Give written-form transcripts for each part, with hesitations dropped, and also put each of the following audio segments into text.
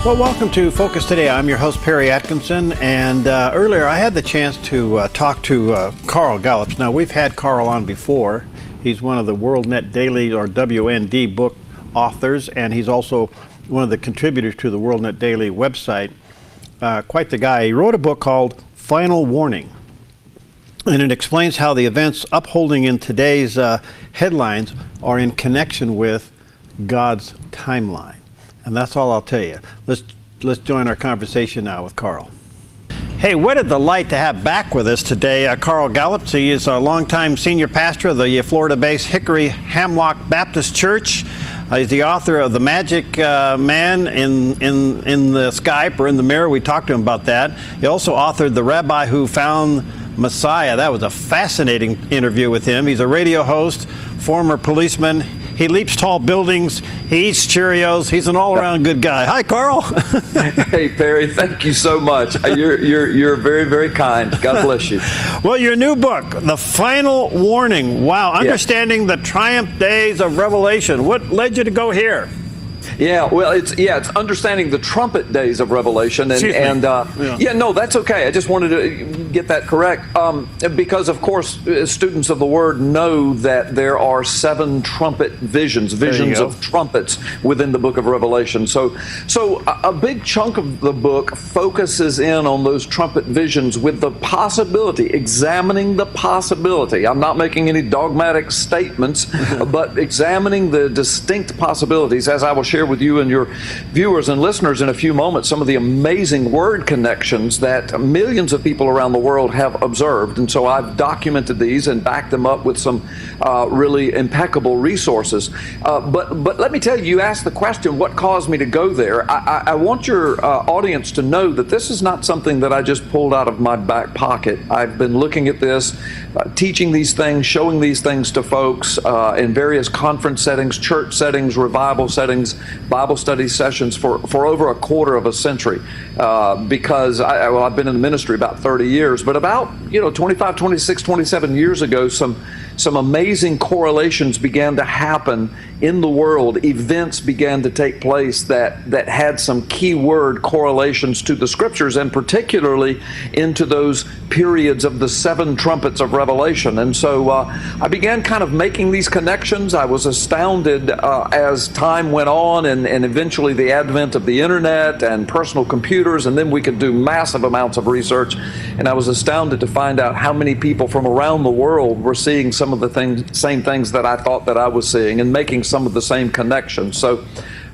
Well, welcome to Focus Today. I'm your host, Perry Atkinson, and earlier I had the chance to talk to Carl Gallups. Now, we've had Carl on before. He's one of the WorldNet Daily, or WND, book authors, and he's also one of the contributors to the WorldNet Daily website. Quite the guy. He wrote a book called Final Warning, and it explains how the events upholding in today's headlines are in connection with God's timeline. And that's all I'll tell you. Let's join our conversation now with Carl. Hey, what a delight to have back with us today Carl Gallups. He is a longtime senior pastor of the Florida-based Hickory Hamlock Baptist Church. He's the author of The Magic Man in the Skype, or in the Mirror. We talked to him about that. He also authored The Rabbi Who Found Messiah. That was a fascinating interview with him. He's a radio host, former policeman. He leaps tall buildings. He eats Cheerios. He's an all-around good guy. Hi, Carl. Hey, Perry. Thank you so much. You're very, very kind. God bless you. Well, your new book, The Final Warning. Wow. Understanding the Triumph Days of Revelation. What led you to go here? Yeah, well, it's understanding the trumpet days of Revelation, no, that's okay. I just wanted to get that correct, because of course students of the Word know that there are 7 trumpet visions of trumpets within the book of Revelation. So a big chunk of the book focuses in on those trumpet visions with the possibility, examining the possibility. I'm not making any dogmatic statements, but examining the distinct possibilities, as I will share with you and your viewers and listeners in a few moments, some of the amazing word connections that millions of people around the world have observed. And so I've documented these and backed them up with some really impeccable resources. But let me tell you, you asked the question, what caused me to go there? I want your audience to know that this is not something that I just pulled out of my back pocket. I've been looking at this, teaching these things, showing these things to folks in various conference settings, church settings, revival settings, Bible study sessions for over a quarter of a century, because I've been in the ministry about 30 years, but about 25, 26, 27 years ago, some amazing correlations began to happen in the world. Events began to take place that had some keyword correlations to the scriptures, and particularly into those periods of the 7 trumpets of Revelation. And so I began kind of making these connections. I was astounded as time went on, and eventually the advent of the internet and personal computers, and then we could do massive amounts of research. And I was astounded to find out how many people from around the world were seeing some of the same things that I thought that I was seeing, and making some of the same connections. So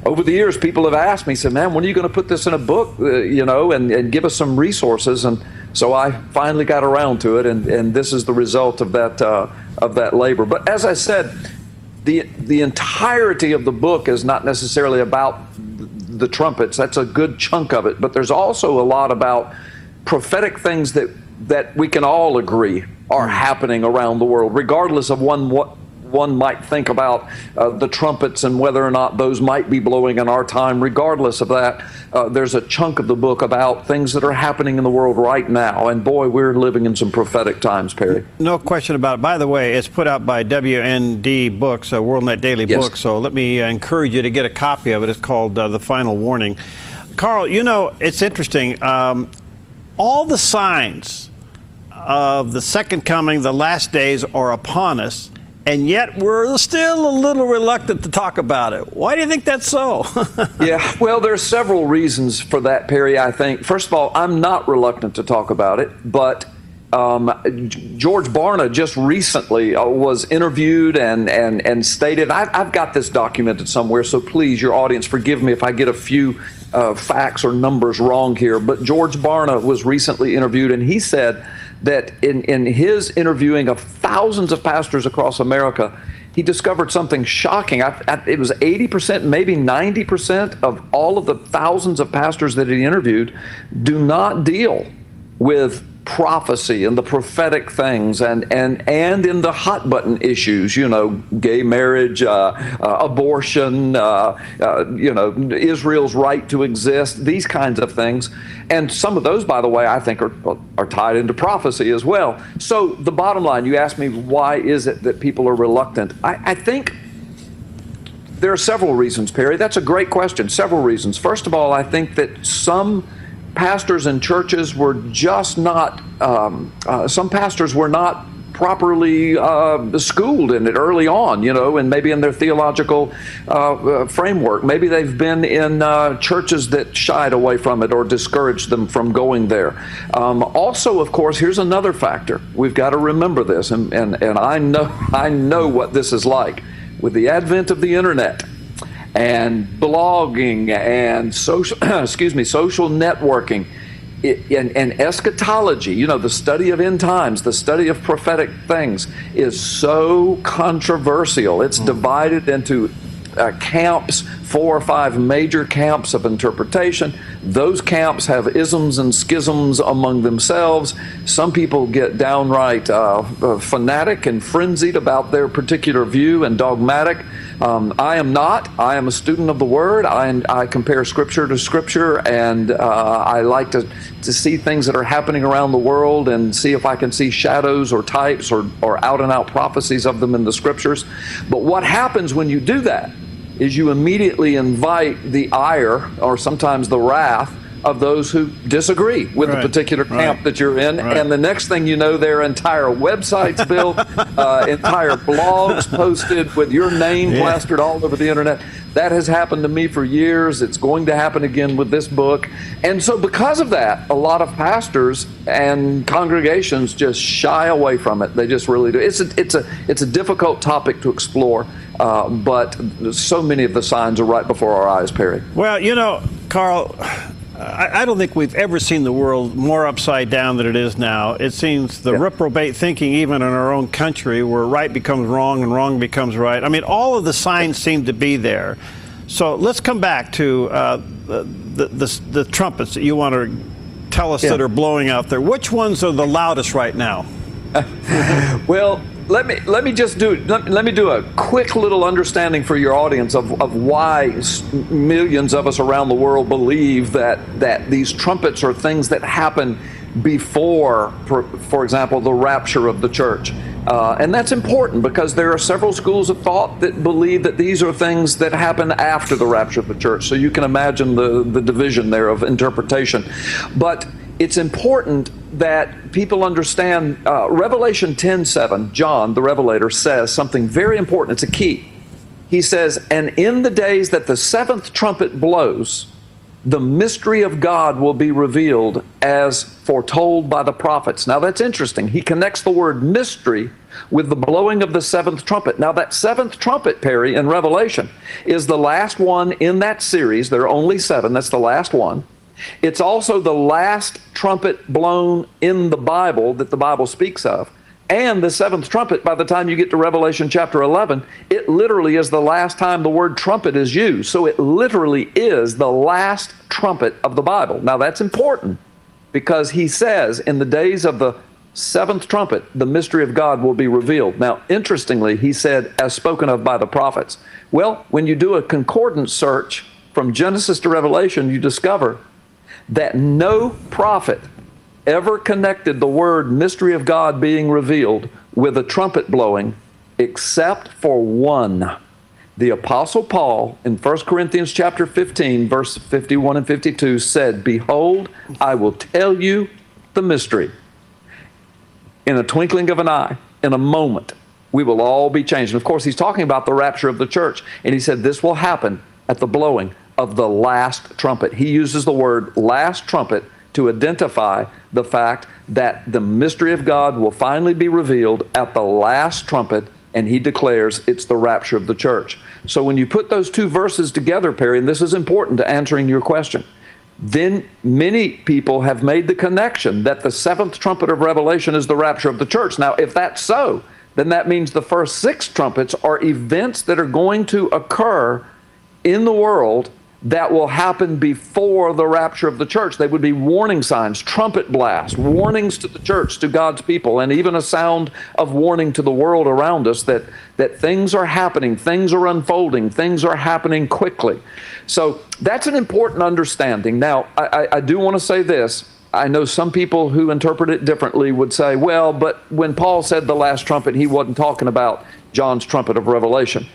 over the years, people have asked me, said, man, when are you going to put this in a book, and give us some resources? And so I finally got around to it, and this is the result of that labor. But as I said, the entirety of the book is not necessarily about the trumpets. That's a good chunk of it. But there's also a lot about prophetic things that we can all agree are happening around the world, regardless of what one might think about the trumpets and whether or not those might be blowing in our time. Regardless of that, there's a chunk of the book about things that are happening in the world right now. And boy, we're living in some prophetic times, Perry. No question about it. By the way, it's put out by WND Books, WorldNet Daily Books. So let me encourage you to get a copy of it. It's called The Final Warning. Carl, it's interesting. All the signs of the second coming, the last days, are upon us. And yet we're still a little reluctant to talk about it. Why do you think that's so? Yeah, well, there's several reasons for that, Perry, I think. First of all, I'm not reluctant to talk about it, but George Barna just recently was interviewed and stated, I've got this documented somewhere, so please, your audience, forgive me if I get a few facts or numbers wrong here, but George Barna was recently interviewed, and he said that in his interviewing of thousands of pastors across America, he discovered something shocking. It was 80%, maybe 90% of all of the thousands of pastors that he interviewed do not deal with prophecy and the prophetic things and in the hot button issues, gay marriage, abortion, Israel's right to exist, these kinds of things. And some of those, by the way, I think are tied into prophecy as well. So the bottom line, you asked me, why is it that people are reluctant? I think there are several reasons, Perry. That's a great question. Several reasons. First of all, I think that some pastors and churches were just not, some pastors were not properly schooled in it early on, and maybe in their theological framework. Maybe they've been in churches that shied away from it or discouraged them from going there. Also, of course, here's another factor. We've got to remember this, and I know what this is like. With the advent of the internet and blogging and social networking, and eschatology, the study of end times, the study of prophetic things, is so controversial. It's divided into camps, 4 or 5 major camps of interpretation. Those camps have isms and schisms among themselves. Some people get downright fanatic and frenzied about their particular view and dogmatic. I am not. I am a student of the Word. I compare Scripture to Scripture, and I like to see things that are happening around the world and see if I can see shadows or types or out-and-out prophecies of them in the Scriptures. But what happens when you do that is you immediately invite the ire, or sometimes the wrath, of those who disagree with the particular camp that you're in. And the next thing you know, there are entire websites built, entire blogs posted with your name plastered all over the internet. That has happened to me for years. It's going to happen again with this book. And so because of that, a lot of pastors and congregations just shy away from it. They just really do. It's a difficult topic to explore, but so many of the signs are right before our eyes, Perry. Well, Carl, I don't think we've ever seen the world more upside down than it is now. It seems the reprobate thinking, even in our own country, where right becomes wrong and wrong becomes right. I mean, all of the signs seem to be there. So let's come back to the trumpets that you want to tell us that are blowing out there. Which ones are the loudest right now? Well, let me do a quick little understanding for your audience of why millions of us around the world believe that these trumpets are things that happen before, for example, the rapture of the church. And that's important because there are several schools of thought that believe that these are things that happen after the rapture of the church. So you can imagine the division there of interpretation. But it's important that people understand Revelation 10:7, John, the Revelator, says something very important. It's a key. He says, "And in the days that the 7th trumpet blows, the mystery of God will be revealed as foretold by the prophets." Now that's interesting. He connects the word mystery with the blowing of the 7th trumpet. Now that 7th trumpet, Perry, in Revelation is the last one in that series. There are only 7. That's the last one. It's also the last trumpet blown in the Bible that the Bible speaks of. And the 7th trumpet, by the time you get to Revelation chapter 11, it literally is the last time the word trumpet is used. So it literally is the last trumpet of the Bible. Now that's important because he says in the days of the 7th trumpet, the mystery of God will be revealed. Now, interestingly, he said, as spoken of by the prophets. Well, when you do a concordance search from Genesis to Revelation, you discover that no prophet ever connected the word mystery of God being revealed with a trumpet blowing except for one. The Apostle Paul in 1 Corinthians chapter 15, verse 51 and 52 said, "Behold, I will tell you the mystery. In a twinkling of an eye, in a moment, we will all be changed." And of course, he's talking about the rapture of the church. And he said this will happen at the blowing of the last trumpet. He uses the word last trumpet to identify the fact that the mystery of God will finally be revealed at the last trumpet, and he declares it's the rapture of the church. So when you put those two verses together, Perry, and this is important to answering your question, then many people have made the connection that the 7th trumpet of Revelation is the rapture of the church. Now, if that's so, then that means the first 6 trumpets are events that are going to occur in the world that will happen before the rapture of the church. They would be warning signs, trumpet blasts, warnings to the church, to God's people, and even a sound of warning to the world around us that things are happening, things are unfolding, things are happening quickly. So that's an important understanding. Now, I do want to say this. I know some people who interpret it differently would say, well, but when Paul said the last trumpet, he wasn't talking about John's trumpet of Revelation.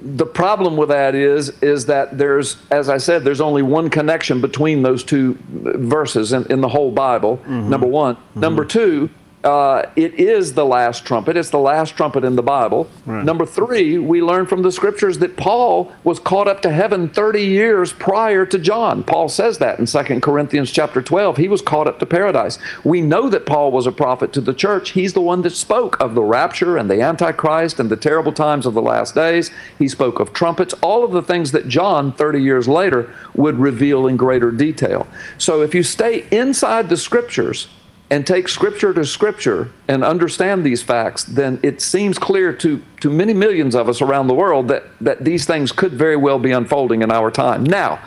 The problem with that is that there's, as I said, there's only one connection between those two verses in the whole Bible, number one. Number two, it is the last trumpet. It's the last trumpet in the Bible. Number three, we learn from the scriptures that Paul was caught up to heaven 30 years prior to John. Paul says that in 2 Corinthians chapter 12. He was caught up to paradise. We know that Paul was a prophet to the church. He's the one that spoke of the rapture and the Antichrist and the terrible times of the last days. He spoke of trumpets, all of the things that John, 30 years later, would reveal in greater detail. So if you stay inside the scriptures and take scripture to scripture and understand these facts, then it seems clear to many millions of us around the world that these things could very well be unfolding in our time. Now,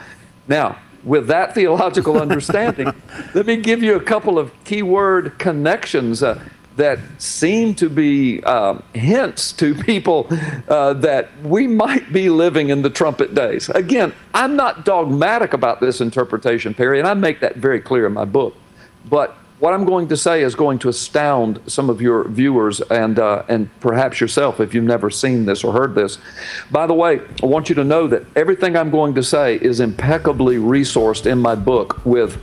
with that theological understanding, let me give you a couple of keyword connections that seem to be hints to people that we might be living in the trumpet days. Again, I'm not dogmatic about this interpretation, Perry, and I make that very clear in my book. But what I'm going to say is going to astound some of your viewers and perhaps yourself if you've never seen this or heard this. By the way, I want you to know that everything I'm going to say is impeccably resourced in my book with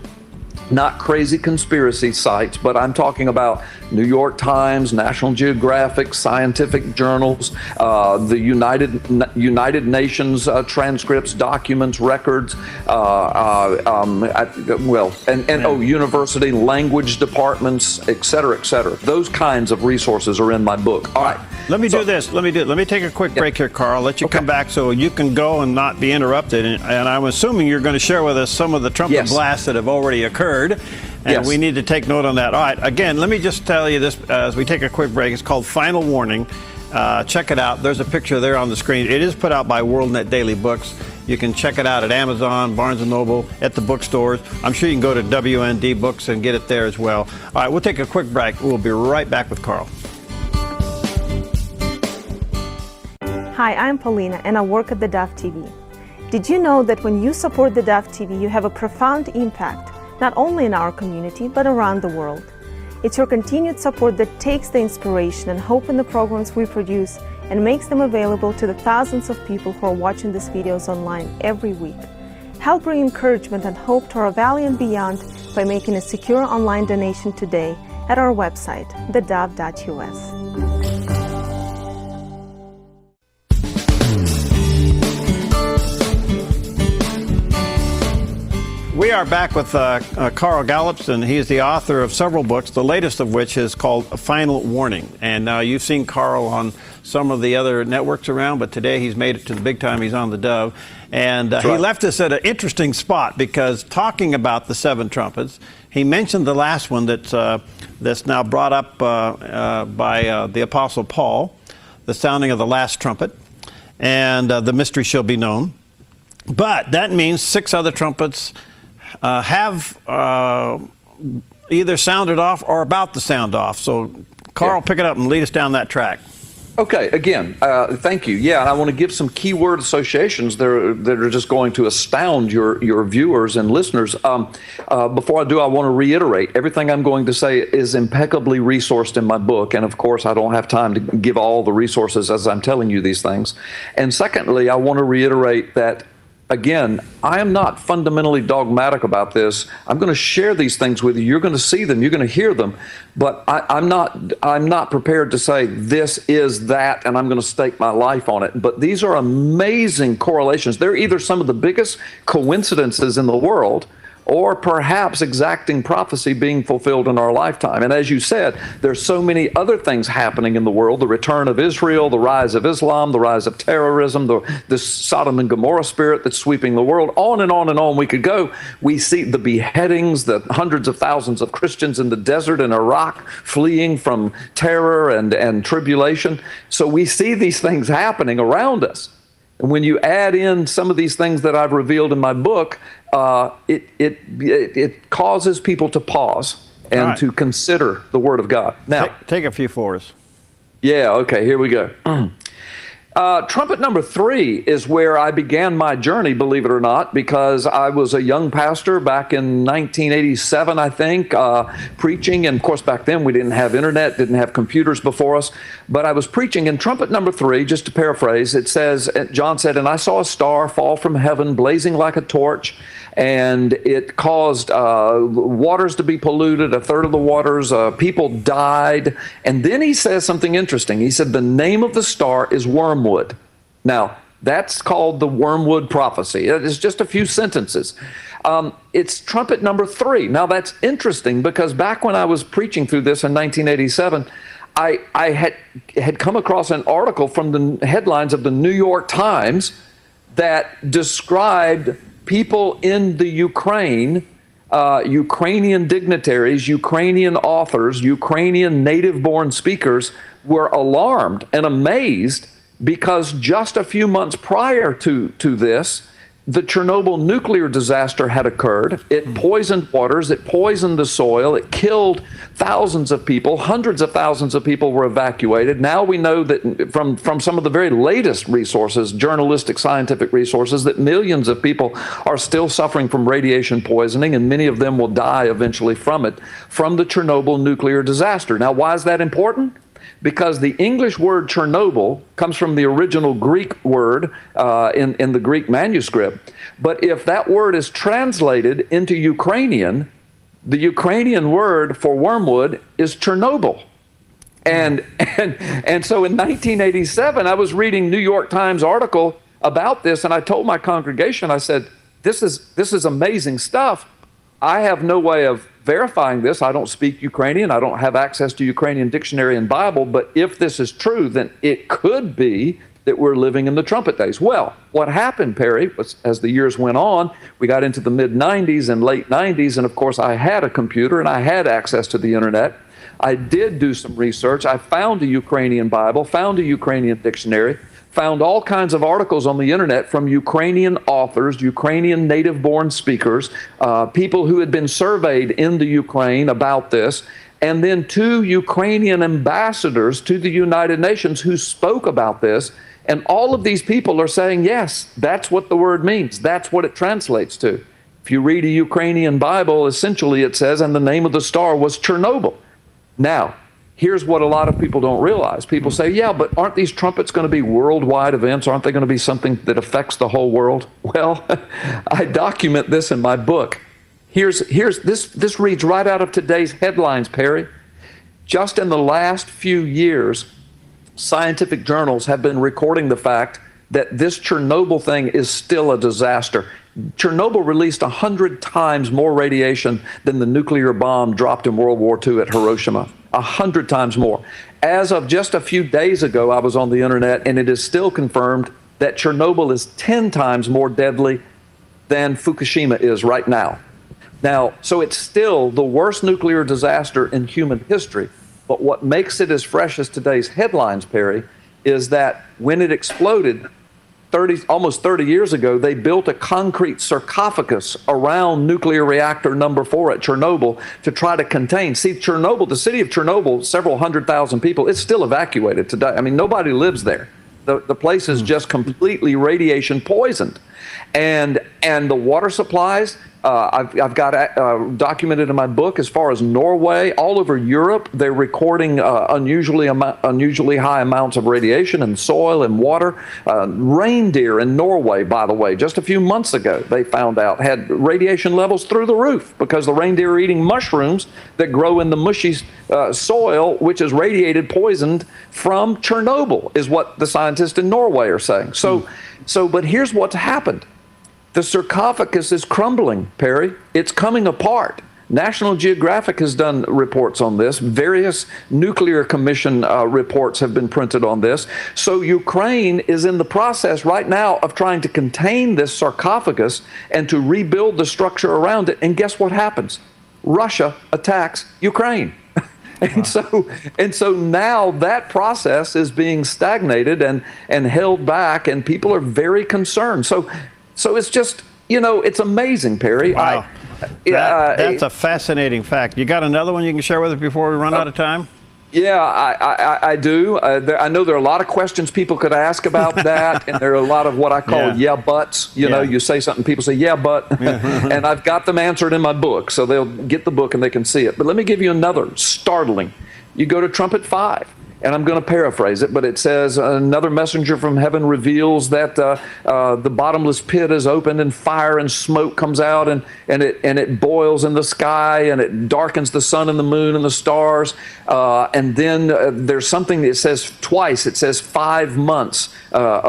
not crazy conspiracy sites, but I'm talking about New York Times, National Geographic, scientific journals, the United Nations transcripts, documents, records, university language departments, et cetera, et cetera. Those kinds of resources are in my book. All right. Let me do this. Let me take a quick break here, Carl. Let you come back so you can go and not be interrupted. And I'm assuming you're going to share with us some of the trumpet blasts that have already occurred. And we need to take note on that. All right. Again, let me just tell you this as we take a quick break. It's called Final Warning. Check it out. There's a picture there on the screen. It is put out by WorldNet Daily Books. You can check it out at Amazon, Barnes & Noble, at the bookstores. I'm sure you can go to WND Books and get it there as well. All right. We'll take a quick break. We'll be right back with Carl. Hi, I'm Paulina, and I work at theDove TV. Did you know that when you support theDove TV, you have a profound impact, not only in our community, but around the world? It's your continued support that takes the inspiration and hope in the programs we produce and makes them available to the thousands of people who are watching these videos online every week. Help bring encouragement and hope to our valley and beyond by making a secure online donation today at our website, thedove.us. We are back with Carl Gallups, and he is the author of several books, the latest of which is called Final Warning. And you've seen Carl on some of the other networks around, but today he's made it to the big time. He's on theDove. And he left us at an interesting spot because talking about the seven trumpets, he mentioned the last one that's now brought up by the Apostle Paul, the sounding of the last trumpet, and the mystery shall be known. But that means six other trumpets have either sounded off or about to sound off. So, Carl, pick it up and lead us down that track. Okay, again, thank you. Yeah, and I want to give some keyword associations that are just going to astound your viewers and listeners. Before I do, I want to reiterate, everything I'm going to say is impeccably resourced in my book. And of course, I don't have time to give all the resources as I'm telling you these things. And secondly, I want to reiterate that, again, I am not fundamentally dogmatic about this. I'm going to share these things with you. You're going to see them. You're going to hear them. But I'm not prepared to say this is that, and I'm going to stake my life on it. But these are amazing correlations. They're either some of the biggest coincidences in the world, or perhaps exacting prophecy being fulfilled in our lifetime. And as you said, there's so many other things happening in the world: the return of Israel, the rise of Islam, the rise of terrorism, the Sodom and Gomorrah spirit that's sweeping the world. On and on and on we could go. We see the beheadings, the hundreds of thousands of Christians in the desert in Iraq fleeing from terror and tribulation. So we see these things happening around us. And when you add in some of these things that I've revealed in my book, it causes people to pause and to consider the Word of God. Now, take a few for us. Yeah, okay, here we go. Trumpet number 3 is where I began my journey, believe it or not, because I was a young pastor back in 1987, I think, preaching. And of course, back then we didn't have internet, didn't have computers before us. But I was preaching, and trumpet number 3, just to paraphrase, it says, John said, "And I saw a star fall from heaven, blazing like a torch, and it caused waters to be polluted, a third of the waters, people died." And then he says something interesting. He said, "The name of the star is Wormwood." Now, that's called the Wormwood prophecy. It is just a few sentences. It's trumpet number 3. Now, that's interesting because back when I was preaching through this in 1987, I had come across an article from the headlines of the New York Times that described people in the Ukraine, Ukrainian dignitaries, Ukrainian authors, Ukrainian native-born speakers were alarmed and amazed because just a few months prior to this, the Chernobyl nuclear disaster had occurred. It poisoned waters, it poisoned the soil, it killed thousands of people, hundreds of thousands of people were evacuated. Now we know that from some of the very latest resources, journalistic, scientific resources, that millions of people are still suffering from radiation poisoning, and many of them will die eventually from it, from the Chernobyl nuclear disaster. Now, why is that important? Because the English word Chernobyl comes from the original Greek word in the Greek manuscript. But if that word is translated into Ukrainian, the Ukrainian word for wormwood is Chernobyl. And so in 1987, I was reading New York Times article about this, and I told my congregation, I said, this is amazing stuff. I have no way of verifying this. I don't speak Ukrainian. I don't have access to Ukrainian dictionary and Bible. But if this is true, then it could be that we're living in the trumpet days. Well, what happened, Perry, was as the years went on, we got into the mid-90s and late 90s. And of course, I had a computer and I had access to the internet. I did do some research. I found a Ukrainian Bible, found a Ukrainian dictionary, found all kinds of articles on the internet from Ukrainian authors, Ukrainian native-born speakers, people who had been surveyed in the Ukraine about this, and then 2 Ukrainian ambassadors to the United Nations who spoke about this. And all of these people are saying, yes, that's what the word means. That's what it translates to. If you read a Ukrainian Bible, essentially it says, and the name of the star was Chernobyl. Now, here's what a lot of people don't realize. People say, yeah, but aren't these trumpets going to be worldwide events? Aren't they going to be something that affects the whole world? Well, I document this in my book. Here's this reads right out of today's headlines, Perry. Just in the last few years, scientific journals have been recording the fact that this Chernobyl thing is still a disaster. Chernobyl released 100 times more radiation than the nuclear bomb dropped in World War II at Hiroshima. 100 times more. As of just a few days ago, I was on the internet, and it is still confirmed that Chernobyl is 10 times more deadly than Fukushima is right now. Now, so it's still the worst nuclear disaster in human history. But what makes it as fresh as today's headlines, Perry, is that when it exploded, almost 30 years ago, they built a concrete sarcophagus around nuclear reactor number 4 at Chernobyl to try to contain. See, Chernobyl, the city of Chernobyl, several 100,000 people, it's still evacuated today. I mean, nobody lives there. The place is just completely radiation poisoned. And the water supplies, I've got documented in my book as far as Norway, all over Europe, they're recording unusually high amounts of radiation in soil and water. Reindeer in Norway, by the way, just a few months ago, they found out had radiation levels through the roof because the reindeer are eating mushrooms that grow in the mushy soil, which is radiated, poisoned from Chernobyl, is what the scientists in Norway are saying. But here's what's happened. The sarcophagus is crumbling, Perry. It's coming apart. National Geographic has done reports on this. Various nuclear commission reports have been printed on this. So Ukraine is in the process right now of trying to contain this sarcophagus and to rebuild the structure around it. And guess what happens? Russia attacks Ukraine. And so now that process is being stagnated and held back, and people are very concerned. So it's just, it's amazing, Perry. Wow. That's a fascinating fact. You got another one you can share with us before we run out of time? Yeah, I do. I know there are a lot of questions people could ask about that, and there are a lot of what I call yeah buts. You know, you say something, people say yeah but, and I've got them answered in my book, so they'll get the book and they can see it. But let me give you another startling. You go to trumpet 5. And I'm going to paraphrase it, but it says, another messenger from heaven reveals that the bottomless pit is opened and fire and smoke comes out and it boils in the sky and it darkens the sun and the moon and the stars. And then there's something that says twice, it says 5 months.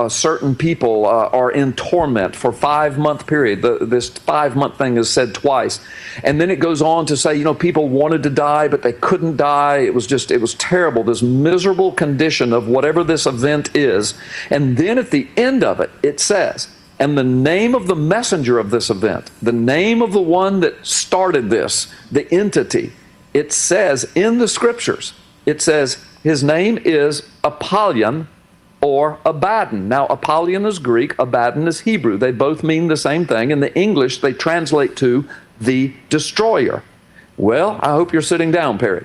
Certain people are in torment for 5-month period. This 5-month thing is said twice. And then it goes on to say, you know, people wanted to die, but they couldn't die. It was terrible, this miserable condition of whatever this event is. And then at the end of it, it says, and the name of the messenger of this event, the name of the one that started this, the entity, it says in the scriptures, it says his name is Apollyon or Abaddon. Now, Apollyon is Greek, Abaddon is Hebrew. They both mean the same thing. In the English, they translate to the destroyer. Well, I hope you're sitting down, Perry.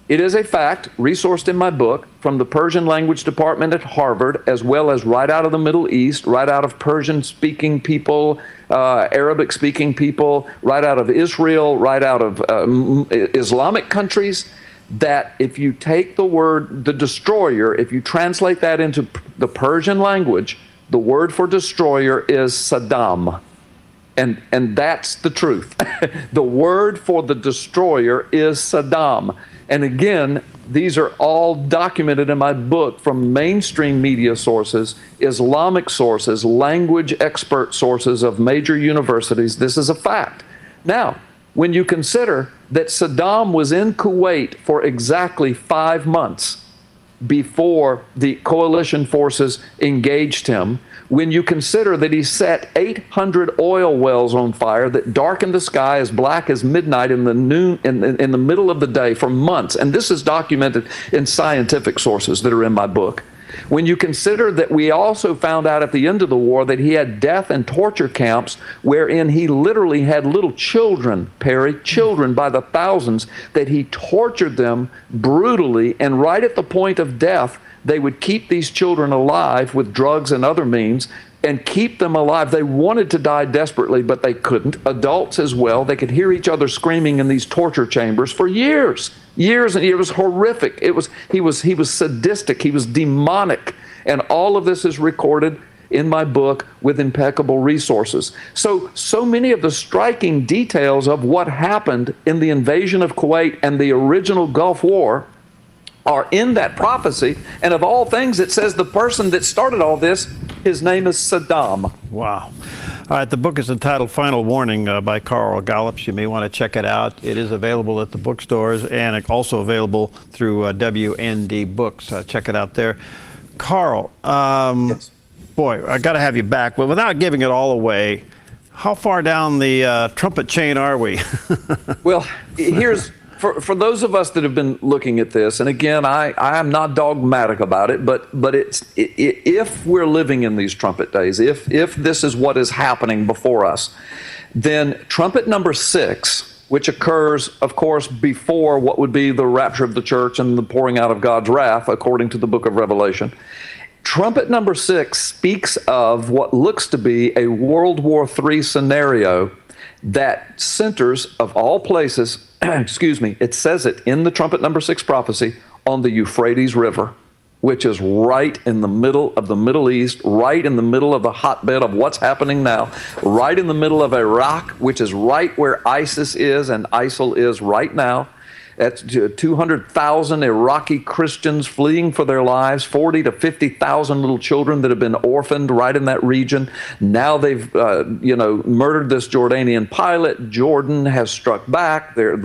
It is a fact, resourced in my book, from the Persian language department at Harvard, as well as right out of the Middle East, right out of Persian-speaking people, Arabic-speaking people, right out of Israel, right out of Islamic countries, that if you take the word, the destroyer, if you translate that into the Persian language, the word for destroyer is Saddam. And that's the truth. The word for the destroyer is Saddam. And again, these are all documented in my book from mainstream media sources, Islamic sources, language expert sources of major universities. This is a fact. Now, when you consider that Saddam was in Kuwait for exactly 5 months before the coalition forces engaged him, when you consider that he set 800 oil wells on fire that darkened the sky as black as midnight in the middle of the day for months, and this is documented in scientific sources that are in my book. When you consider that we also found out at the end of the war that he had death and torture camps wherein he literally had little children, Perry, children by the thousands, that he tortured them brutally, and right at the point of death, they would keep these children alive with drugs and other means and keep them alive. They wanted to die desperately, but they couldn't. Adults as well. They could hear each other screaming in these torture chambers for years, and it was horrific. He was sadistic. He was demonic. And all of this is recorded in my book with impeccable resources. So many of the striking details of what happened in the invasion of Kuwait and the original Gulf War are in that prophecy, and of all things, it says the person that started all this, his name is Saddam. Wow. All right, the book is entitled Final Warning by Carl Gallups. You may want to check it out. It is available at the bookstores and also available through WND Books. Check it out there. Carl, Yes. Boy, I got to have you back. Well, without giving it all away, how far down the trumpet chain are we? Well, here's... For those of us that have been looking at this, and again, I am not dogmatic about it, but if we're living in these trumpet days, if this is what is happening before us, then trumpet number 6, which occurs, of course, before what would be the rapture of the church and the pouring out of God's wrath, according to the book of Revelation, trumpet number 6 speaks of what looks to be a World War III scenario that centers, of all places, excuse me, it says it in the trumpet number 6 prophecy, on the Euphrates River, which is right in the middle of the Middle East, right in the middle of the hotbed of what's happening now, right in the middle of Iraq, which is right where ISIS is and ISIL is right now. That's 200,000 Iraqi Christians fleeing for their lives, 40 to 50,000 little children that have been orphaned right in that region. Now they've, murdered this Jordanian pilot. Jordan has struck back. There's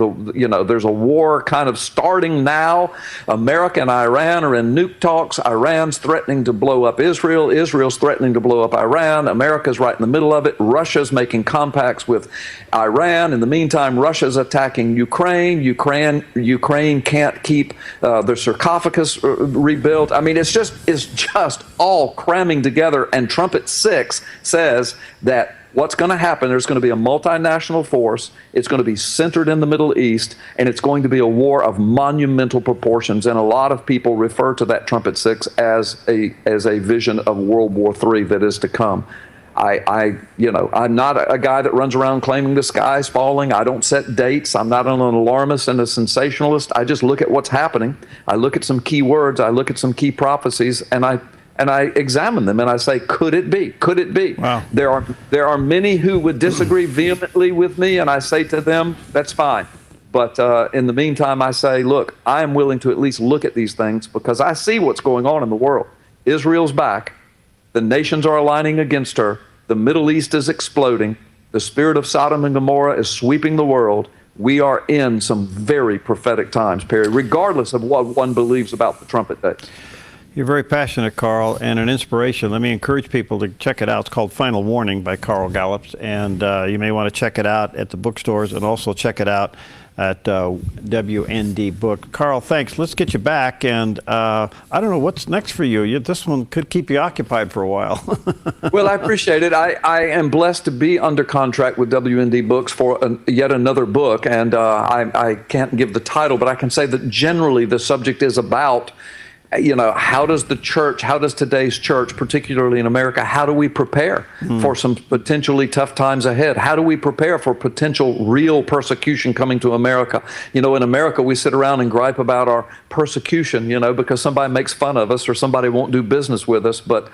a war kind of starting now. America and Iran are in nuke talks. Iran's threatening to blow up Israel. Israel's threatening to blow up Iran. America's right in the middle of it. Russia's making compacts with Iran. In the meantime, Russia's attacking Ukraine. Ukraine can't keep their sarcophagus rebuilt. I mean, it's just all cramming together. And trumpet 6 says that what's going to happen, there's going to be a multinational force. It's going to be centered in the Middle East, and it's going to be a war of monumental proportions. And a lot of people refer to that Trumpet 6 as a vision of World War III that is to come. I'm not a guy that runs around claiming the sky's falling. I don't set dates. I'm not an alarmist and a sensationalist. I just look at what's happening. I look at some key words. I look at some key prophecies, and I examine them, and I say, could it be? Could it be? Wow. There are many who would disagree vehemently with me, and I say to them, that's fine. But in the meantime, I say, look, I am willing to at least look at these things because I see what's going on in the world. Israel's back. The nations are aligning against her. The Middle East is exploding. The spirit of Sodom and Gomorrah is sweeping the world. We are in some very prophetic times, Perry, regardless of what one believes about the trumpet day. You're very passionate, Carl, and an inspiration. Let me encourage people to check it out. It's called Final Warning by Carl Gallups, and you may want to check it out at the bookstores and also check it out at WND Book. Carl, thanks. Let's get you back, and I don't know what's next for you. This one could keep you occupied for a while. Well, I appreciate it. I am blessed to be under contract with WND Books for yet another book, and I can't give the title, but I can say that generally the subject is about, how does the church, how does today's church, particularly in America, how do we prepare for some potentially tough times ahead? How do we prepare for potential real persecution coming to America? In America, we sit around and gripe about our persecution, because somebody makes fun of us or somebody won't do business with us. But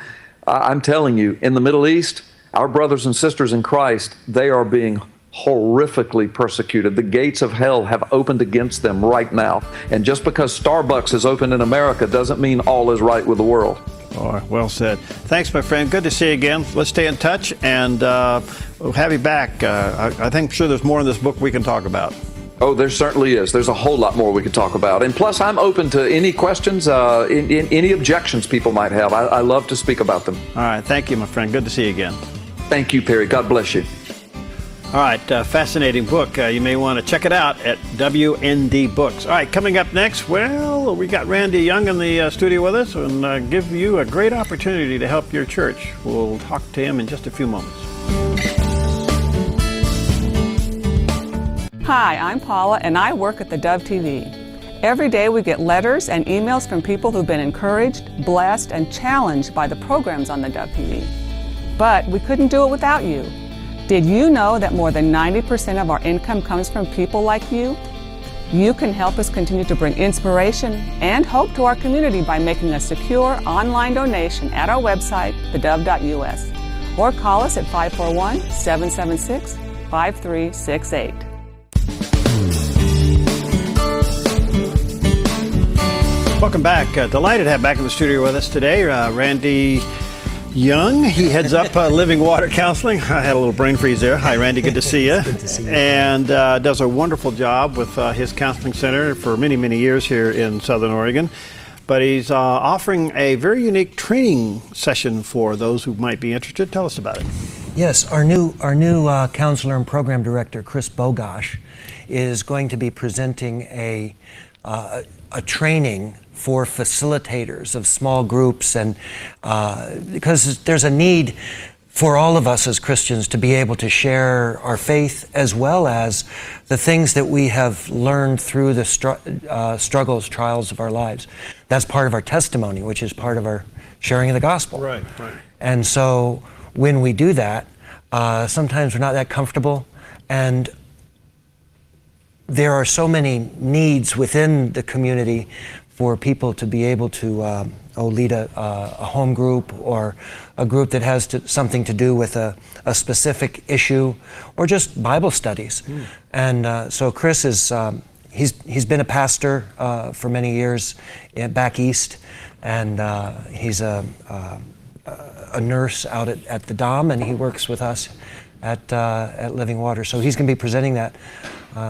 I'm telling you, in the Middle East, our brothers and sisters in Christ, they are being horrifically persecuted. The gates of hell have opened against them right now. And just because Starbucks is open in America doesn't mean all is right with the world. Oh, well said. Thanks, my friend. Good to see you again. Let's stay in touch, and we'll have you back. I think sure there's more in this book we can talk about. Oh, there certainly is. There's a whole lot more we could talk about. And plus, I'm open to any questions, any objections people might have. I love to speak about them. All right. Thank you, my friend. Good to see you again. Thank you, Perry. God bless you. All right, fascinating book. You may want to check it out at WND Books. All right, coming up next, well, we got Randy Young in the studio with us and give you a great opportunity to help your church. We'll talk to him in just a few moments. Hi, I'm Paula, and I work at theDove TV. Every day we get letters and emails from people who've been encouraged, blessed, and challenged by the programs on theDove TV. But we couldn't do it without you. Did you know that more than 90% of our income comes from people like you? You can help us continue to bring inspiration and hope to our community by making a secure online donation at our website, thedove.us, or call us at 541-776-5368. Welcome back. Delighted to have back in the studio with us today Randy Young. He heads up Living Water Counseling. I had a little brain freeze there. Hi, Randy. Good to see you. Good to see you. And does a wonderful job with his counseling center for many, many years here in Southern Oregon. But he's offering a very unique training session for those who might be interested. Tell us about it. Yes, our new counselor and program director, Chris Bogosh, is going to be presenting a training for facilitators of small groups, and because there's a need for all of us as Christians to be able to share our faith as well as the things that we have learned through the struggles, trials of our lives. That's part of our testimony, which is part of our sharing of the gospel. Right. And so when we do that, sometimes we're not that comfortable, and there are so many needs within the community for people to be able to lead a home group or a group that has something to do with a specific issue, or just Bible studies. And so Chris is he's been a pastor for many years back east, and he's a nurse out at the Dom, and he works with us at Living Water. So he's going to be presenting that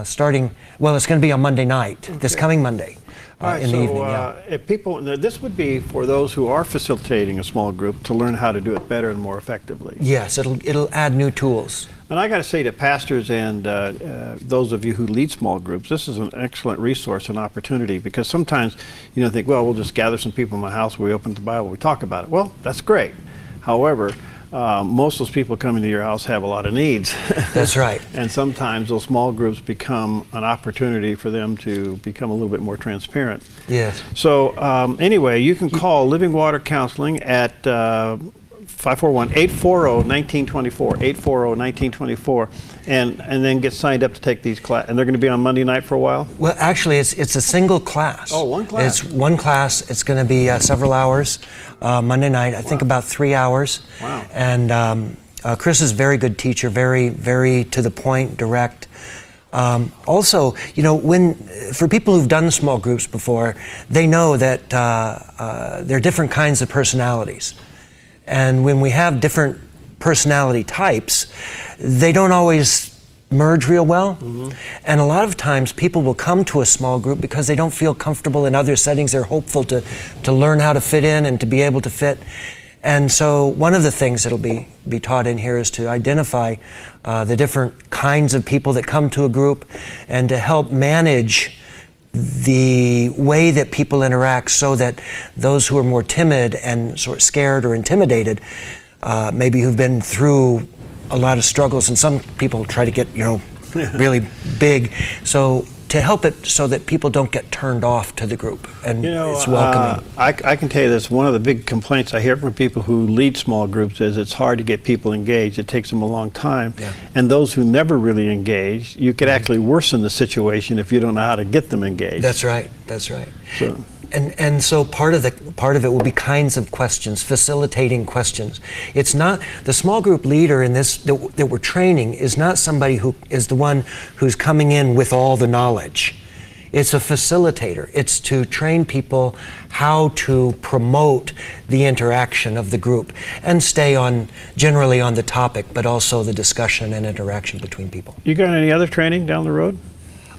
starting. Well, it's going to be on Monday night, this coming Monday. In the evening, yeah. If people, this would be for those who are facilitating a small group to learn how to do it better and more effectively. Yes, it'll add new tools. And I got to say to pastors and those of you who lead small groups, this is an excellent resource and opportunity, because sometimes you think, well, we'll just gather some people in my house, we open the Bible, we talk about it. Well, that's great. However, most of those people coming to your house have a lot of needs. That's right. And sometimes those small groups become an opportunity for them to become a little bit more transparent. Yes. So anyway, you can call Living Water Counseling at 541-840-1924, 840-1924, and then get signed up to take these classes. And they're going to be on Monday night for a while? Well, actually, it's a single class. Oh, one class. It's one class. It's going to be several hours Monday night. I think about 3 hours. Wow. And Chris is a very good teacher, very, very to the point, direct. Also, you know, for people who've done small groups before, they know that there are different kinds of personalities. And when we have different personality types, they don't always merge real well. Mm-hmm. And a lot of times people will come to a small group because they don't feel comfortable in other settings. They're hopeful to learn how to fit in and to be able to fit. And so one of the things that'll be taught in here is to identify the different kinds of people that come to a group and to help manage the way that people interact so that those who are more timid and sort of scared or intimidated, maybe who've been through a lot of struggles, and some people try to get, you know, really big. So to help it so that people don't get turned off to the group, and it's welcoming. I can tell you this, one of the big complaints I hear from people who lead small groups is it's hard to get people engaged. It takes them a long time. Yeah. And those who never really engage, you could actually worsen the situation if you don't know how to get them engaged. That's right. That's right. So. And so part of it will be kinds of questions, facilitating questions. It's not the small group leader in this that we're training is not somebody who is the one who's coming in with all the knowledge. It's a facilitator. It's to train people how to promote the interaction of the group and stay generally on the topic, but also the discussion and interaction between people. You got any other training down the road?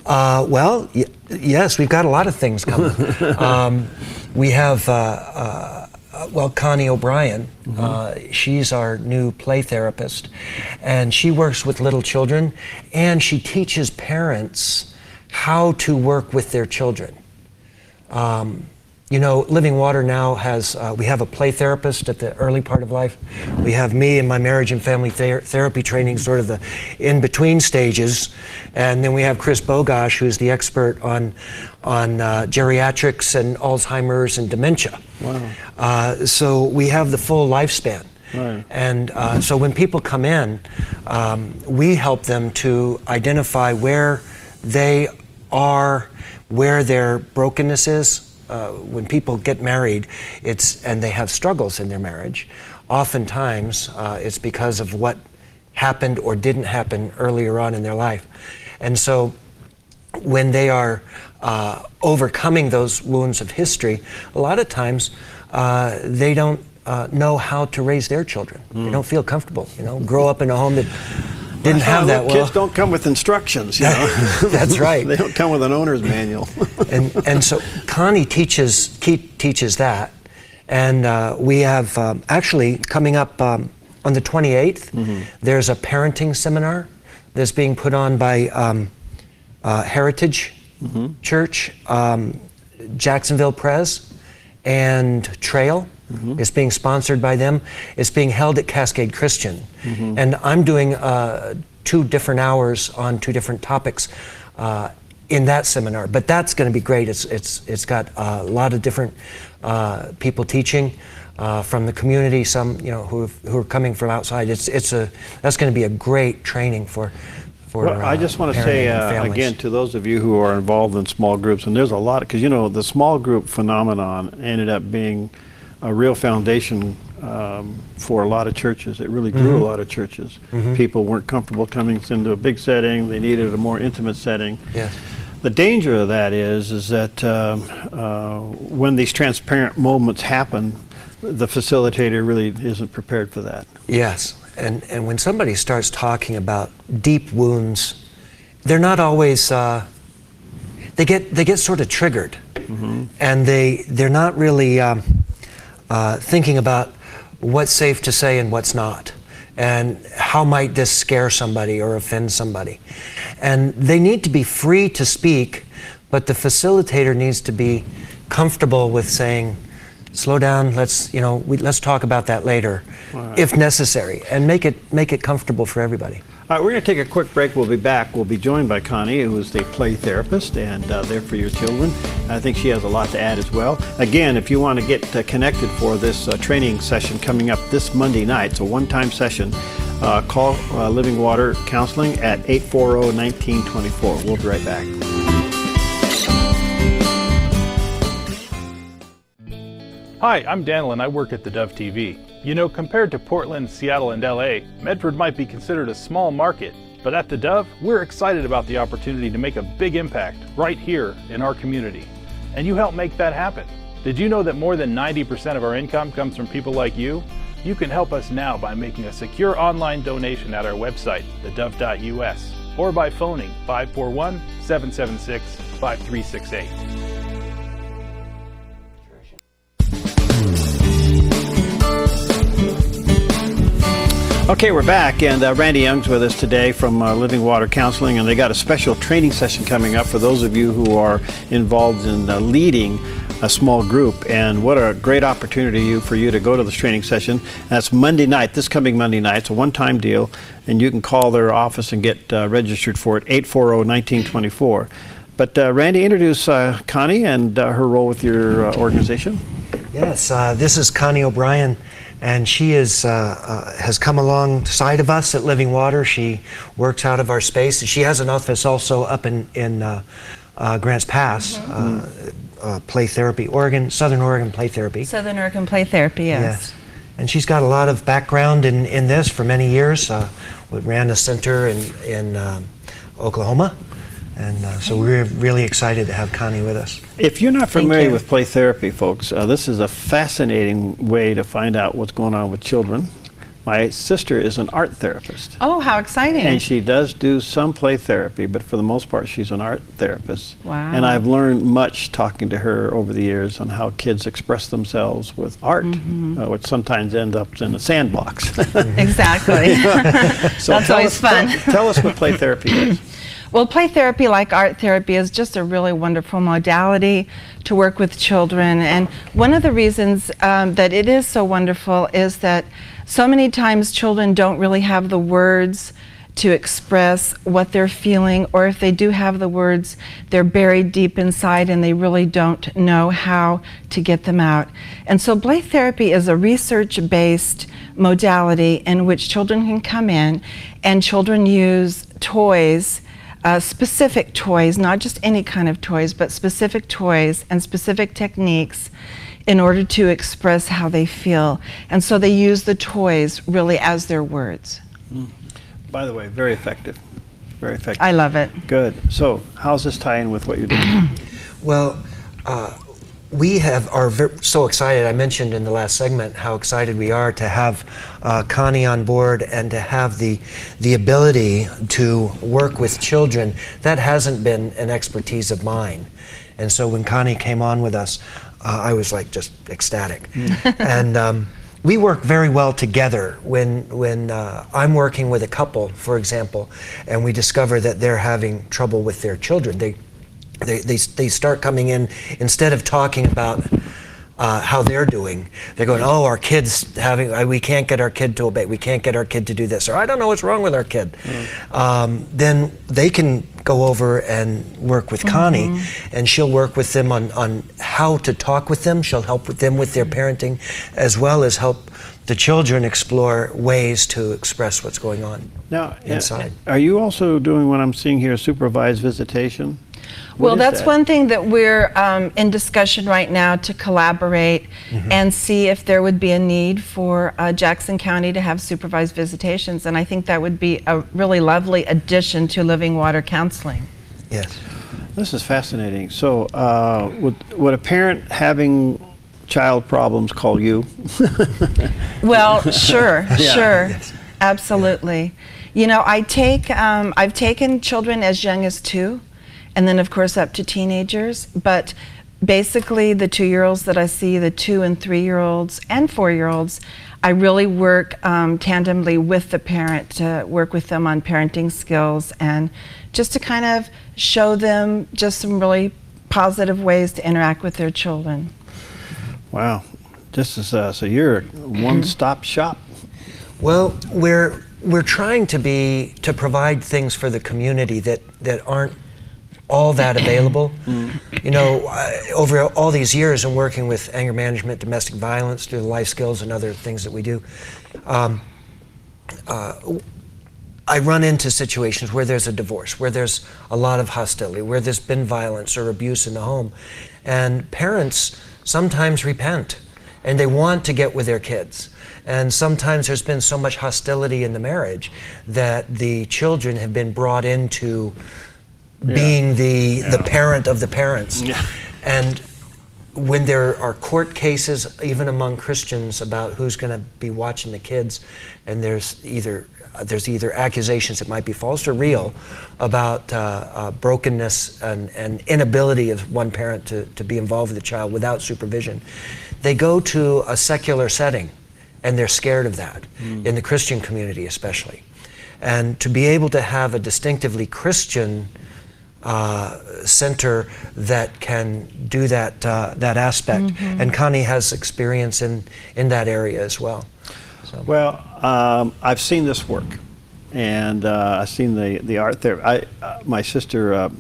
Well, yes, we've got a lot of things coming. We have, Connie O'Brien. Mm-hmm. She's our new play therapist, and she works with little children, and she teaches parents how to work with their children. You know, Living Water now has, we have a play therapist at the early part of life. We have me and my marriage and family therapy training, sort of the in-between stages. And then we have Chris Bogosh, who's the expert on geriatrics and Alzheimer's and dementia. Wow. So we have the full lifespan. Right. And so when people come in, we help them to identify where they are, where their brokenness is. When people get married, and they have struggles in their marriage, oftentimes it's because of what happened or didn't happen earlier on in their life. And so when they are overcoming those wounds of history, a lot of times they don't know how to raise their children. They don't feel comfortable, grow up in a home that didn't have that well. Kids don't come with instructions, That's right. They don't come with an owner's manual. and so Connie teaches that, and we have actually coming up on the 28th. Mm-hmm. There's a parenting seminar that's being put on by Heritage mm-hmm. Church, Jacksonville Pres, and Trail. Mm-hmm. It's being sponsored by them. It's being held at Cascade Christian. Mm-hmm. And I'm doing 2 different hours on 2 different topics in that seminar. But that's going to be great. It's got a lot of different people teaching from the community, some who are coming from outside. That's going to be a great training for well, I just want to say again to those of you who are involved in small groups, and there's a lot, because the small group phenomenon ended up being a real foundation for a lot of churches. It really grew mm-hmm. a lot of churches. Mm-hmm. People weren't comfortable coming into a big setting. They needed a more intimate setting. Yes. The danger of that is that when these transparent moments happen, the facilitator really isn't prepared for that. Yes, and when somebody starts talking about deep wounds, they're not always, they get sort of triggered. Mm-hmm. And they're not really thinking about what's safe to say and what's not, and how might this scare somebody or offend somebody. And they need to be free to speak, but the facilitator needs to be comfortable with saying, slow down. Let's talk about that later, if necessary, and make it comfortable for everybody. All right, we're going to take a quick break. We'll be back. We'll be joined by Connie, who is the play therapist and there for your children. I think she has a lot to add as well. Again, if you want to get connected for this training session coming up this Monday night, it's a one-time session, call Living Water Counseling at 840-1924. We'll be right back. Hi, I'm Daniel and I work at theDove TV. You know, compared to Portland, Seattle, and LA, Medford might be considered a small market, but at theDove, we're excited about the opportunity to make a big impact right here in our community. And you help make that happen. Did you know that more than 90% of our income comes from people like you? You can help us now by making a secure online donation at our website, thedove.us, or by phoning 541-776-5368. Okay, we're back, and Randy Young's with us today from Living Water Counseling, and they got a special training session coming up for those of you who are involved in leading a small group. And what a great opportunity for you to go to this training session. That's Monday night, this coming Monday night. It's a one-time deal, and you can call their office and get registered for it, 840-1924. But Randy, introduce Connie and her role with your organization. Yes, this is Connie O'Brien. And she has come alongside of us at Living Water. She works out of our space. She has an office also up in Grants Pass, play therapy, Southern Oregon play therapy. Southern Oregon play therapy, yes. And she's got a lot of background in this for many years. We ran a center in Oklahoma. And so we're really excited to have Connie with us. If you're not familiar with play therapy, folks, this is a fascinating way to find out what's going on with children. My sister is an art therapist. Oh, how exciting. And she does do some play therapy, but for the most part, she's an art therapist. Wow. And I've learned much talking to her over the years on how kids express themselves with art, which sometimes ends up in a sandbox. Exactly. So that's always fun. Tell us what play therapy is. Well, play therapy, like art therapy, is just a really wonderful modality to work with children. And one of the reasons that it is so wonderful is that so many times children don't really have the words to express what they're feeling, or if they do have the words, they're buried deep inside and they really don't know how to get them out. And so play therapy is a research-based modality in which children can come in and children use toys, specific toys, not just any kind of toys, but specific toys and specific techniques in order to express how they feel. And so they use the toys really as their words. By the way, very effective. Very effective. I love it. Good. So how's this tie in with what you're doing? Well, we are so excited. I mentioned in the last segment how excited we are to have Connie on board and to have the ability to work with children. That hasn't been an expertise of mine. And so when Connie came on with us, I was like just ecstatic. And we work very well together when I'm working with a couple, for example, and we discover that they're having trouble with their children. They start coming in, instead of talking about how they're doing, they're going, oh, our kid's we can't get our kid to obey, we can't get our kid to do this, or I don't know what's wrong with our kid. Then they can go over and work with Connie, and she'll work with them on how to talk with them. She'll help with them with their parenting, as well as help the children explore ways to express what's going on inside. Are you also doing what I'm seeing here, supervised visitation? Well, that's one thing that we're in discussion right now, to collaborate and see if there would be a need for Jackson County to have supervised visitations. And I think that would be a really lovely addition to Living Water Counseling. Yes. This is fascinating. So would a parent having child problems call you? Well, sure, sure. Yes. Absolutely. You know, I've taken children as young as 2. And then, of course, up to teenagers. But basically, the 2-year-olds that I see, the 2- and 3-year-olds and 4-year-olds, I really work tandemly with the parent to work with them on parenting skills and just to kind of show them just some really positive ways to interact with their children. Wow. This is so you're a one-stop shop. Well, we're trying to provide things for the community that aren't all that available. You know, over all these years and working with anger management, domestic violence, through the life skills and other things that we do, I run into situations where there's a divorce, where there's a lot of hostility, where there's been violence or abuse in the home. And parents sometimes repent and they want to get with their kids. And sometimes there's been so much hostility in the marriage that the children have been brought into being the parent of the parents. And when there are court cases, even among Christians, about who's going to be watching the kids, and there's either accusations that might be false or real about brokenness and inability of one parent to be involved with the child without supervision, they go to a secular setting, and they're scared of that, in the Christian community especially. And to be able to have a distinctively Christian center that can do that aspect, and Connie has experience in that area as well. So. Well, I've seen this work, and I've seen the art there. My sister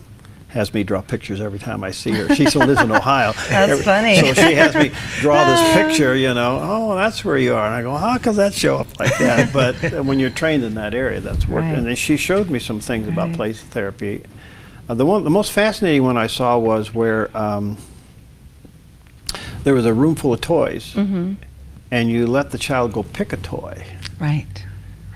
has me draw pictures every time I see her. She still lives in Ohio. That's funny. So she has me draw this picture, you know, oh, that's where you are. And I go, how could that show up like that? But when you're trained in that area, that's work. Right. And then she showed me some things about play therapy. The most fascinating one I saw was where there was a room full of toys, and you let the child go pick a toy. Right,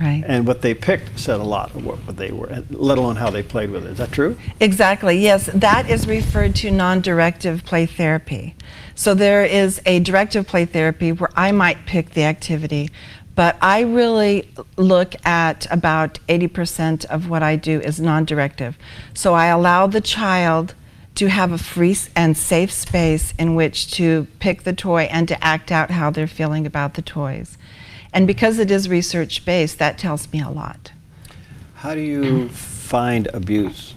right. And what they picked said a lot of what they were, let alone how they played with it. Is that true? Exactly, yes. That is referred to non-directive play therapy. So there is a directive play therapy where I might pick the activity, but I really look at about 80% of what I do is non-directive. So I allow the child to have a free and safe space in which to pick the toy and to act out how they're feeling about the toys. And because it is research-based, that tells me a lot. How do you find abuse?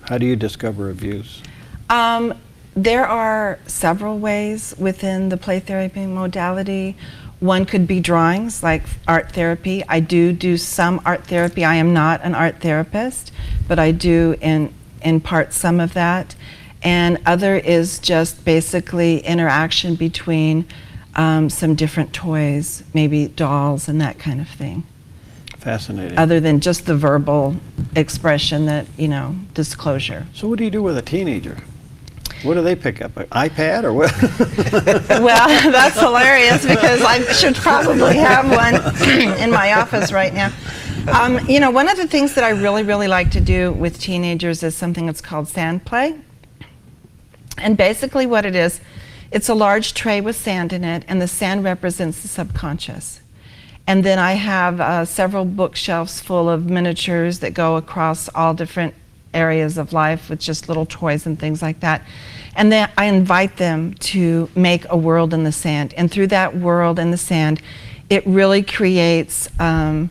How do you discover abuse? There are several ways within the play therapy modality. One could be drawings, like art therapy. I do some art therapy. I am not an art therapist, but I do in part some of that. And other is just basically interaction between some different toys, maybe dolls and that kind of thing. Fascinating. Other than just the verbal expression that, you know, disclosure. So what do you do with a teenager? What do they pick up, an iPad or what? Well, that's hilarious because I should probably have one in my office right now. You know, one of the things that I really like to do with teenagers is something that's called sand play. And basically what it is, it's a large tray with sand in it, and the sand represents the subconscious. And then I have several bookshelves full of miniatures that go across all different areas of life with just little toys and things like that. And then I invite them to make a world in the sand. And through that world in the sand, it really creates a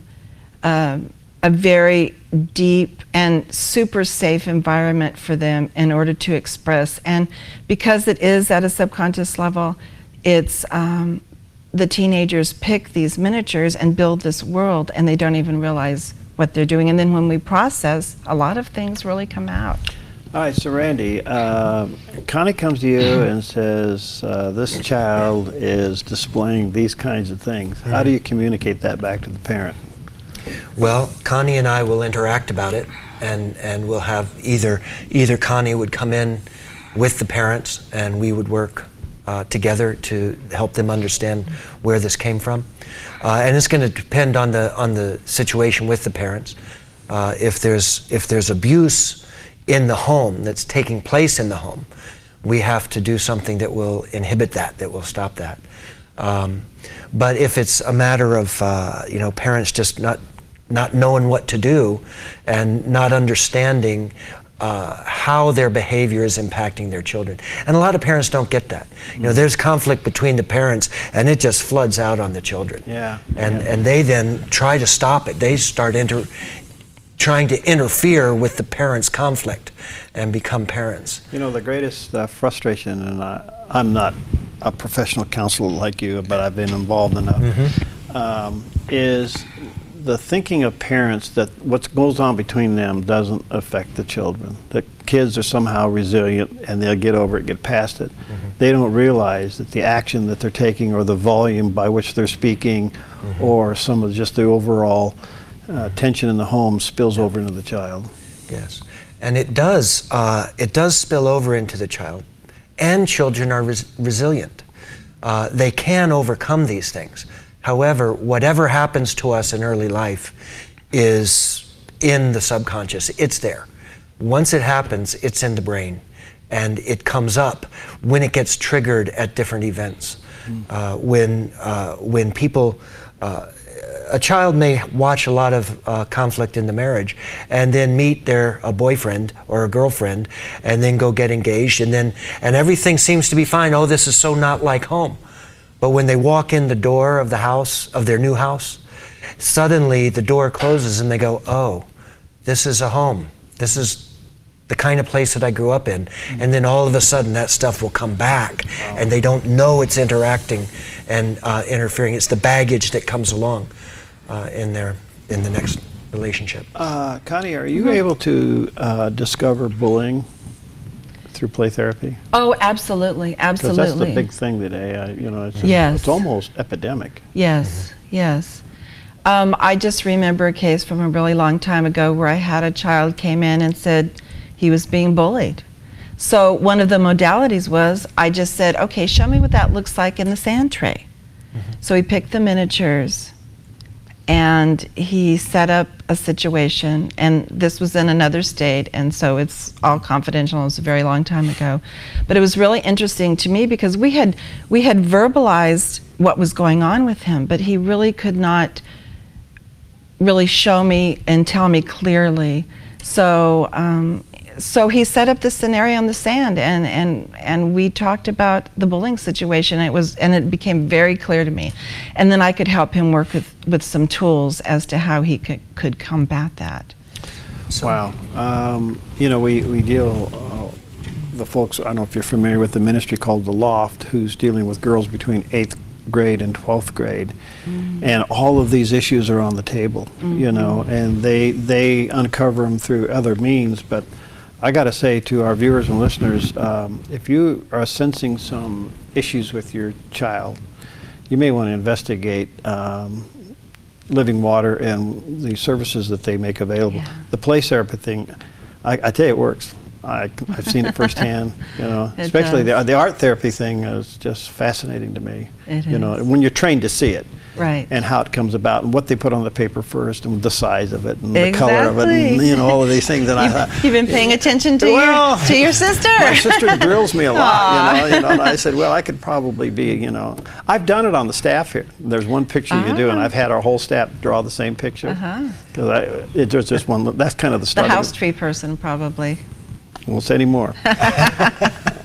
very deep and super safe environment for them in order to express. And because it is at a subconscious level, it's the teenagers pick these miniatures and build this world, and they don't even realize what they're doing. And then when we process, a lot of things really come out. All right, so Randy, Connie comes to you and says, this child is displaying these kinds of things. How do you communicate that back to the parent? Well, Connie and I will interact about it, and we'll have either Connie would come in with the parents and we would work together to help them understand where this came from. And it's going to depend on the situation with the parents. If there's abuse in the home that's taking place in the home, we have to do something that will inhibit that will stop that. But if it's a matter of parents just not knowing what to do and not understanding how their behavior is impacting their children. And a lot of parents don't get that. You know, there's conflict between the parents and it just floods out on the children. And they then try to stop it. They start trying to interfere with the parents' conflict and become parents. You know, the greatest frustration, and I'm not a professional counselor like you, but I've been involved enough, is the thinking of parents that what goes on between them doesn't affect the children. The kids are somehow resilient and they'll get over it, get past it. They don't realize that the action that they're taking or the volume by which they're speaking or some of just the overall tension in the home spills over into the child. Yes, and it does spill over into the child, and children are resilient. They can overcome these things. However, whatever happens to us in early life is in the subconscious. It's there. Once it happens, it's in the brain, and it comes up when it gets triggered at different events. When people, a child may watch a lot of conflict in the marriage and then meet a boyfriend or a girlfriend and then go get engaged, and everything seems to be fine. Oh, this is so not like home. But when they walk in the door of the house, of their new house, suddenly the door closes and they go, oh, this is a home. This is the kind of place that I grew up in. And then all of a sudden that stuff will come back and they don't know it's interacting and interfering. It's the baggage that comes along in the next relationship. Connie, are you able to discover bullying through play therapy? Oh, absolutely, absolutely. Because that's the big thing today. It's almost epidemic. Yes, yes. I just remember a case from a really long time ago where I had a child came in and said he was being bullied. So one of the modalities was I just said, okay, show me what that looks like in the sand tray. So he picked the miniatures and he set up a situation, and this was in another state, and so it's all confidential. It was a very long time ago, but it was really interesting to me because we had verbalized what was going on with him, but he really could not really show me and tell me clearly. So he set up this scenario on the sand, and we talked about the bullying situation. And it became very clear to me, and then I could help him work with some tools as to how he could combat that. Wow. We deal, the folks, I don't know if you're familiar with the ministry called The Loft, who's dealing with girls between 8th grade and 12th grade. And all of these issues are on the table, and they uncover them through other means. But I got to say to our viewers and listeners, if you are sensing some issues with your child, you may want to investigate Living Water and the services that they make available. Yeah. The play therapy thing, I tell you, it works. I've seen it firsthand. Especially the art therapy thing is just fascinating to me. It is. When you're trained to see it. Right. And how it comes about, and what they put on the paper first, and the size of it, and the color of it, and all of these things. And You've been paying attention to your sister. My sister drills me a lot, and I said, well, I could probably be, I've done it on the staff here. There's one picture you do, and I've had our whole staff draw the same picture. There's just one. That's kind of the start. The house tree person, probably. Won't say any more.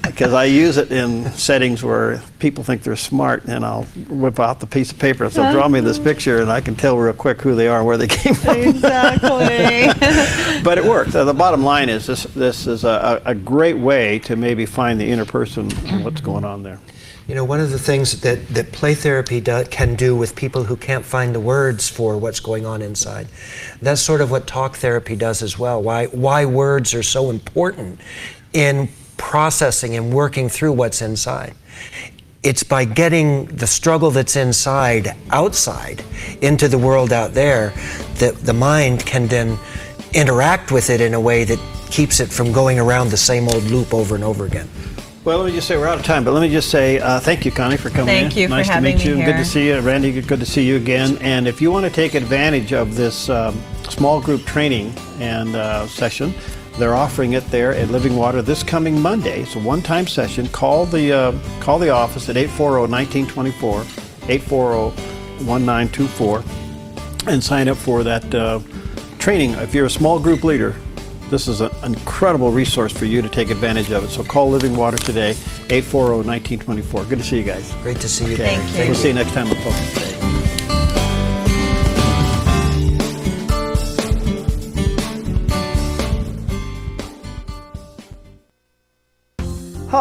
Because I use it in settings where people think they're smart, and I'll whip out the piece of paper and say, draw me this picture, and I can tell real quick who they are and where they came from. Exactly. But it works. The bottom line is this is a great way to maybe find the inner person and what's going on there. One of the things that play therapy can do with people who can't find the words for what's going on inside, that's sort of what talk therapy does as well. Why words are so important in processing and working through what's inside. It's by getting the struggle that's inside outside into the world out there that the mind can then interact with it in a way that keeps it from going around the same old loop over and over again. Well, let me just say we're out of time, but let me just say thank you, Connie, for coming in. Thank you for having me. having Nice to meet you. here. Good to see you. Randy, good to see you again. And if you want to take advantage of this small group training and session, they're offering it there at Living Water this coming Monday. It's a one-time session. Call the office at 840-1924, 840-1924, and sign up for that training. If you're a small group leader, this is an incredible resource for you to take advantage of it. So call Living Water today, 840-1924. Good to see you guys. Great to see you. Thank you. We'll see you next time on Focus Today.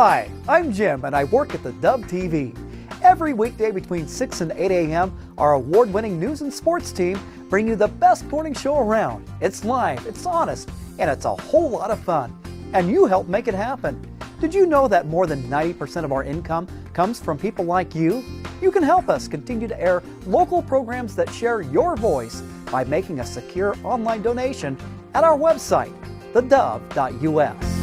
Hi, I'm Jim and I work at theDove TV. Every weekday between 6 and 8 a.m., our award-winning news and sports team bring you the best morning show around. It's live, it's honest, and it's a whole lot of fun. And you help make it happen. Did you know that more than 90% of our income comes from people like you? You can help us continue to air local programs that share your voice by making a secure online donation at our website, thedove.us.